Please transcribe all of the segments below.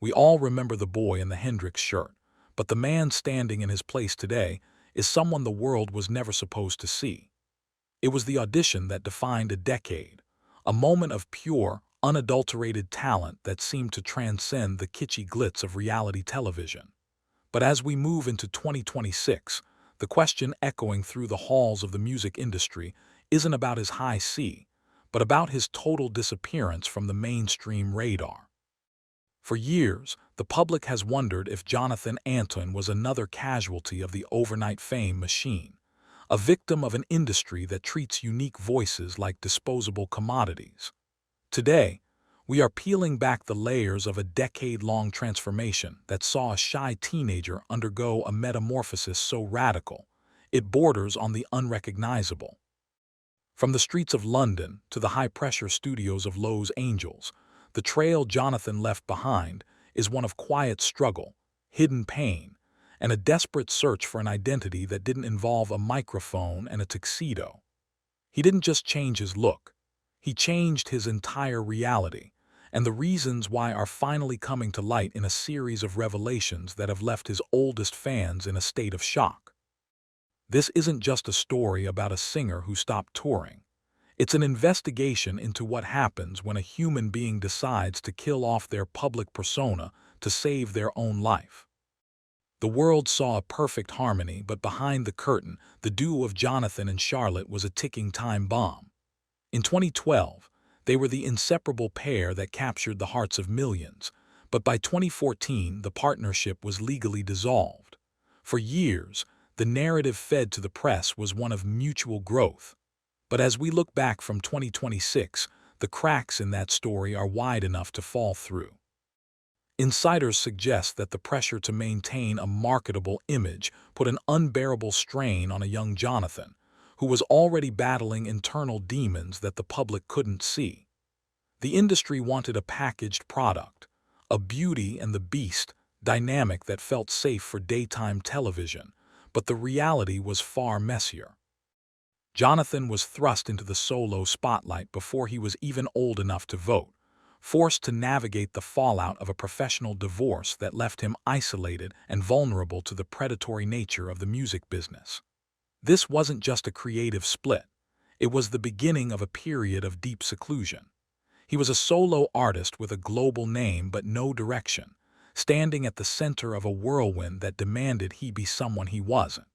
We all remember the boy in the Hendrix shirt, but the man standing in his place today is someone the world was never supposed to see. It was the audition that defined a decade, a moment of pure, unadulterated talent that seemed to transcend the kitschy glitz of reality television. But as we move into 2026, the question echoing through the halls of the music industry isn't about his high C, but about his total disappearance from the mainstream radar. For years, the public has wondered if Jonathan Antoine was another casualty of the overnight fame machine, a victim of an industry that treats unique voices like disposable commodities. Today, we are peeling back the layers of a decade-long transformation that saw a shy teenager undergo a metamorphosis so radical, it borders on the unrecognizable. From the streets of London to the high-pressure studios of Los Angeles, the trail Jonathan left behind is one of quiet struggle, hidden pain, and a desperate search for an identity that didn't involve a microphone and a tuxedo. He didn't just change his look, he changed his entire reality, and the reasons why are finally coming to light in a series of revelations that have left his oldest fans in a state of shock. This isn't just a story about a singer who stopped touring. It's an investigation into what happens when a human being decides to kill off their public persona to save their own life. The world saw a perfect harmony, but behind the curtain, the duo of Jonathan and Charlotte was a ticking time bomb. In 2012, they were the inseparable pair that captured the hearts of millions, but by 2014, the partnership was legally dissolved. For years, the narrative fed to the press was one of mutual growth. But as we look back from 2026, the cracks in that story are wide enough to fall through. Insiders suggest that the pressure to maintain a marketable image put an unbearable strain on a young Jonathan, who was already battling internal demons that the public couldn't see. The industry wanted a packaged product, a Beauty and the Beast dynamic that felt safe for daytime television, but the reality was far messier. Jonathan was thrust into the solo spotlight before he was even old enough to vote, forced to navigate the fallout of a professional divorce that left him isolated and vulnerable to the predatory nature of the music business. This wasn't just a creative split, it was the beginning of a period of deep seclusion. He was a solo artist with a global name but no direction, standing at the center of a whirlwind that demanded he be someone he wasn't.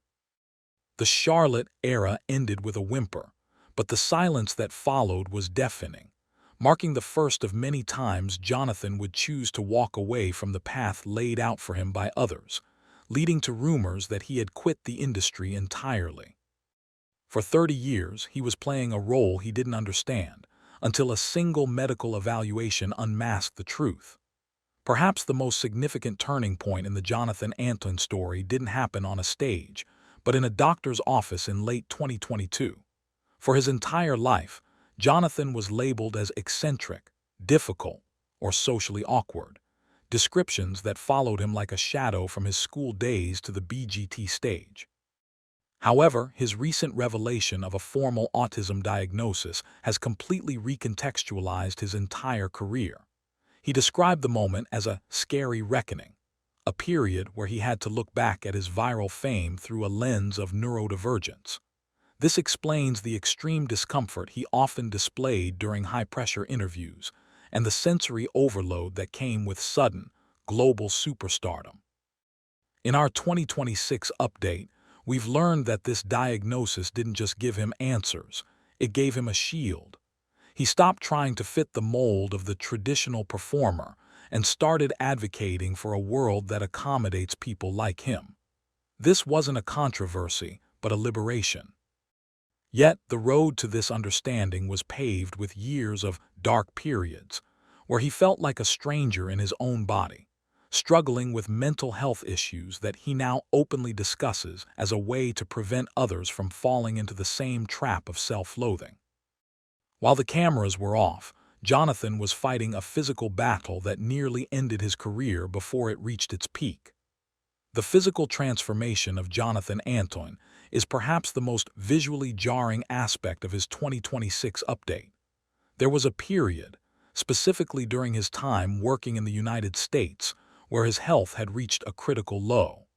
The Charlotte era ended with a whimper, but the silence that followed was deafening, marking the first of many times Jonathan would choose to walk away from the path laid out for him by others, leading to rumors that he had quit the industry entirely. For 30 years, he was playing a role he didn't understand, until a single medical evaluation unmasked the truth. Perhaps the most significant turning point in the Jonathan Antoine story didn't happen on a stage, but in a doctor's office in late 2022. For his entire life, Jonathan was labeled as eccentric, difficult, or socially awkward, descriptions that followed him like a shadow from his school days to the BGT stage. However, his recent revelation of a formal autism diagnosis has completely recontextualized his entire career. He described the moment as a scary reckoning, a period where he had to look back at his viral fame through a lens of neurodivergence. This explains the extreme discomfort he often displayed during high-pressure interviews and the sensory overload that came with sudden, global superstardom. In our 2026 update, we've learned that this diagnosis didn't just give him answers, it gave him a shield. He stopped trying to fit the mold of the traditional performer and started advocating for a world that accommodates people like him. This wasn't a controversy, but a liberation. Yet the road to this understanding was paved with years of dark periods, where he felt like a stranger in his own body, struggling with mental health issues that he now openly discusses as a way to prevent others from falling into the same trap of self-loathing. While the cameras were off, Jonathan was fighting a physical battle that nearly ended his career before it reached its peak. The physical transformation of Jonathan Antoine is perhaps the most visually jarring aspect of his 2026 update. There was a period, specifically during his time working in the United States, where his health had reached a critical low.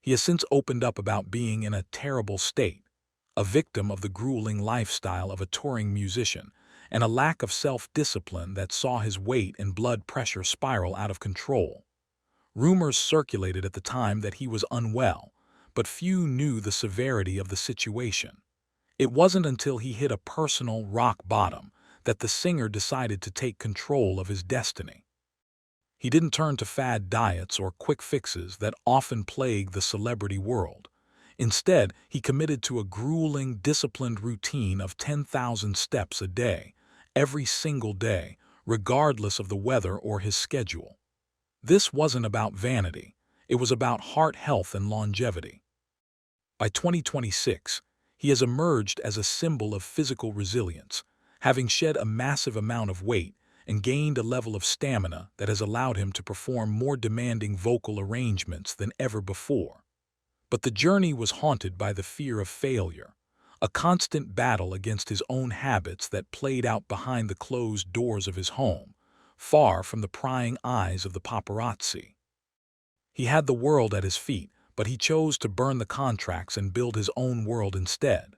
He has since opened up about being in a terrible state, a victim of the grueling lifestyle of a touring musician, and a lack of self-discipline that saw his weight and blood pressure spiral out of control. Rumors circulated at the time that he was unwell, but few knew the severity of the situation. It wasn't until he hit a personal rock bottom that the singer decided to take control of his destiny. He didn't turn to fad diets or quick fixes that often plague the celebrity world. Instead, he committed to a grueling, disciplined routine of 10,000 steps a day, every single day, regardless of the weather or his schedule. This wasn't about vanity. It was about heart health and longevity. By 2026, he has emerged as a symbol of physical resilience, having shed a massive amount of weight and gained a level of stamina that has allowed him to perform more demanding vocal arrangements than ever before. But the journey was haunted by the fear of failure, a constant battle against his own habits that played out behind the closed doors of his home, far from the prying eyes of the paparazzi. He had the world at his feet, but he chose to burn the contracts and build his own world instead.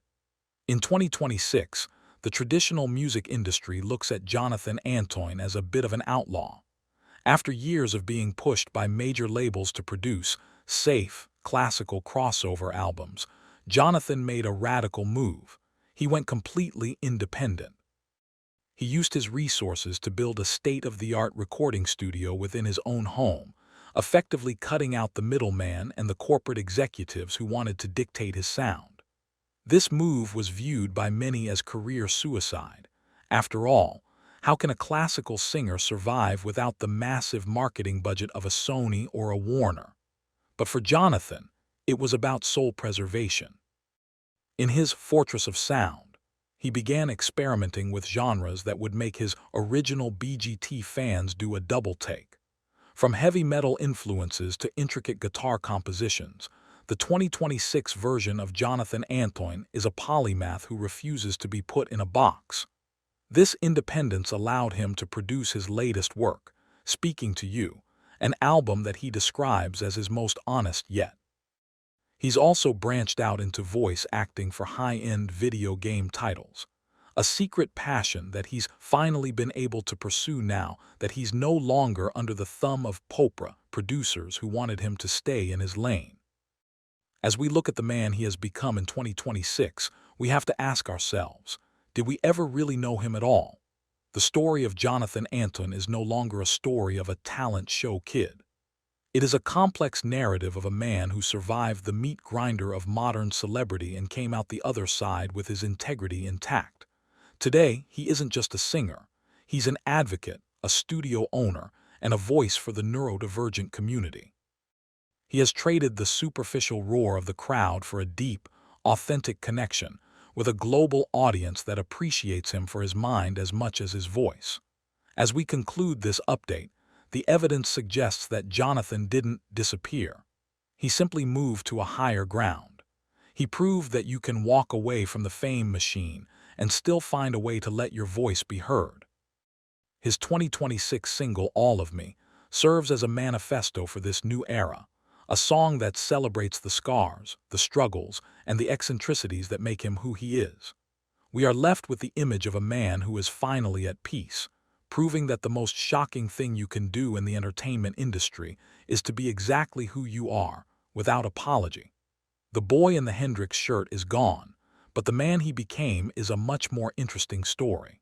In 2026, the traditional music industry looks at Jonathan Antoine as a bit of an outlaw. After years of being pushed by major labels to produce safe, classical crossover albums, Jonathan made a radical move. He went completely independent. He used his resources to build a state-of-the-art recording studio within his own home, effectively cutting out the middleman and the corporate executives who wanted to dictate his sound. This move was viewed by many as career suicide. After all, how can a classical singer survive without the massive marketing budget of a Sony or a Warner? But for Jonathan, it was about soul preservation. In his fortress of sound, he began experimenting with genres that would make his original BGT fans do a double take. From heavy metal influences to intricate guitar compositions, the 2026 version of Jonathan Antoine is a polymath who refuses to be put in a box. This independence allowed him to produce his latest work, Speaking to You, an album that he describes as his most honest yet. He's also branched out into voice acting for high-end video game titles, a secret passion that he's finally been able to pursue now that he's no longer under the thumb of Popra producers who wanted him to stay in his lane. As we look at the man he has become in 2026, we have to ask ourselves, did we ever really know him at all? The story of Jonathan Antoine is no longer a story of a talent show kid. It is a complex narrative of a man who survived the meat grinder of modern celebrity and came out the other side with his integrity intact. Today, he isn't just a singer. He's an advocate, a studio owner, and a voice for the neurodivergent community. He has traded the superficial roar of the crowd for a deep, authentic connection with a global audience that appreciates him for his mind as much as his voice. As we conclude this update, the evidence suggests that Jonathan didn't disappear. He simply moved to a higher ground. He proved that you can walk away from the fame machine and still find a way to let your voice be heard. His 2026 single, All of Me, serves as a manifesto for this new era, a song that celebrates the scars, the struggles, and the eccentricities that make him who he is. We are left with the image of a man who is finally at peace, proving that the most shocking thing you can do in the entertainment industry is to be exactly who you are, without apology. The boy in the Hendrix shirt is gone, but the man he became is a much more interesting story.